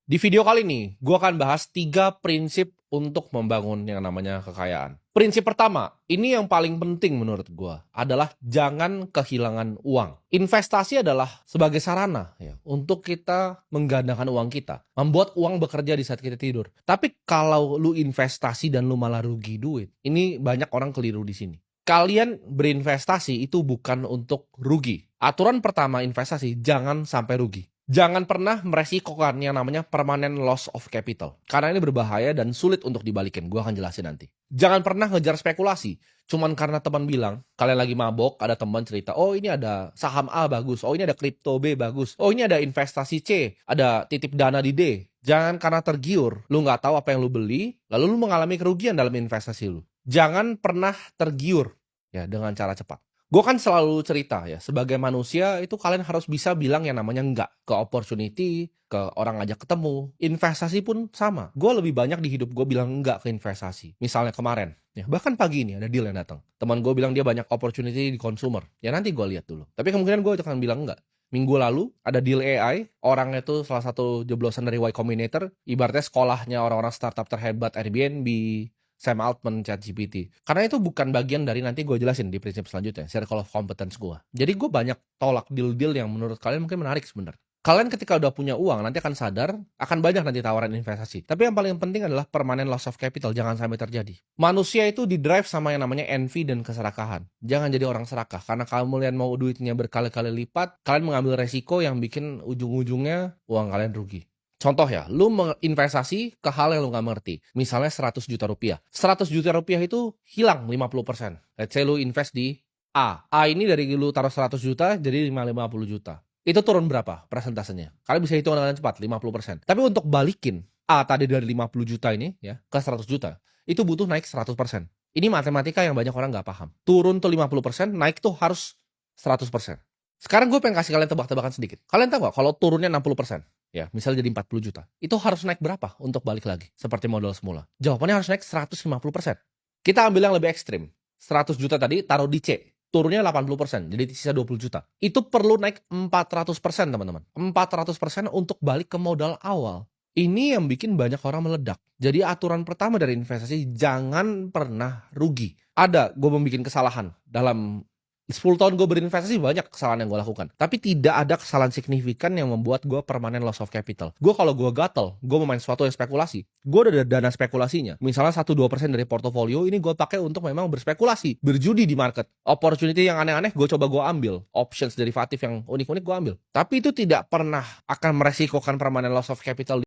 Di video kali ini, gue akan bahas 3 prinsip untuk membangun yang namanya kekayaan. Prinsip pertama, ini yang paling penting menurut gue, adalah jangan kehilangan uang. Investasi adalah sebagai sarana ya, untuk kita menggandakan uang kita, membuat uang bekerja di saat kita tidur. Tapi kalau lu investasi dan lu malah rugi duit, ini banyak orang keliru di sini. Kalian berinvestasi itu bukan untuk rugi. Aturan pertama investasi, jangan sampai rugi. Jangan pernah meresikokan yang namanya permanent loss of capital. Karena ini berbahaya dan sulit untuk dibalikin. Gue akan jelasin nanti. Jangan pernah ngejar spekulasi. Cuman karena teman bilang, kalian lagi mabok, ada teman cerita, oh ini ada saham A bagus, oh ini ada kripto B bagus, oh ini ada investasi C, ada titip dana di D. Jangan karena tergiur, lu nggak tahu apa yang lu beli, lalu lu mengalami kerugian dalam investasi lu. Jangan pernah tergiur ya dengan cara cepat. Gue kan selalu cerita ya, sebagai manusia itu kalian harus bisa bilang yang namanya enggak ke opportunity, ke orang ngajak ketemu. Investasi pun sama. Gue lebih banyak di hidup gue bilang enggak ke investasi. Misalnya kemarin, ya bahkan pagi ini ada deal yang datang. Teman gue bilang dia banyak opportunity di consumer. Ya nanti gue lihat dulu. Tapi kemungkinan gue akan bilang enggak. Minggu lalu ada deal AI, orangnya itu salah satu jeblosan dari Y Combinator, ibaratnya sekolahnya orang-orang startup terhebat Airbnb, Sam Altman, ChatGPT. Karena itu bukan bagian dari nanti gue jelasin di prinsip selanjutnya, circle of competence gue. Jadi gue banyak tolak deal-deal yang menurut kalian mungkin menarik sebenarnya. Kalian ketika udah punya uang, nanti akan sadar, akan banyak nanti tawaran investasi. Tapi yang paling penting adalah permanent loss of capital, jangan sampai terjadi. Manusia itu didrive sama yang namanya envy dan keserakahan. Jangan jadi orang serakah, karena kalian mau duitnya berkali-kali lipat, kalian mengambil resiko yang bikin ujung-ujungnya uang kalian rugi. Contoh ya, lu menginvestasi ke hal yang lu gak mengerti. Misalnya 100 juta rupiah. 100 juta rupiah itu hilang 50%. Let's say lu invest di A. A ini dari lu taruh 100 juta jadi 50 juta. Itu turun berapa persentasenya? Kalian bisa hitung dengan cepat, 50%. Tapi untuk balikin A tadi dari 50 juta ini ya ke 100 juta, itu butuh naik 100%. Ini matematika yang banyak orang gak paham. Turun tuh 50%, naik tuh harus 100%. Sekarang gue pengen kasih kalian tebak-tebakan sedikit. Kalian tahu gak kalau turunnya 60%? Ya, misalnya jadi 40 juta. Itu harus naik berapa untuk balik lagi? Seperti modal semula. Jawabannya harus naik 150%. Kita ambil yang lebih ekstrim. 100 juta tadi taruh di C. Turunnya 80%, jadi sisa 20 juta. Itu perlu naik 400%, teman-teman. 400% untuk balik ke modal awal. Ini yang bikin banyak orang meledak. Jadi aturan pertama dari investasi, jangan pernah rugi. Ada, gue membuat kesalahan dalam 10 tahun gue berinvestasi, banyak kesalahan yang gue lakukan. Tapi tidak ada kesalahan signifikan yang membuat gue permanent loss of capital. Gue kalau gue gatel, gue mau main sesuatu yang spekulasi, gue udah ada dana spekulasinya. Misalnya 1-2% dari portofolio ini gue pakai untuk memang berspekulasi, berjudi di market. Opportunity yang aneh-aneh gue coba gue ambil. Options derivatif yang unik-unik gue ambil. Tapi itu tidak pernah akan meresikokan permanent loss of capital.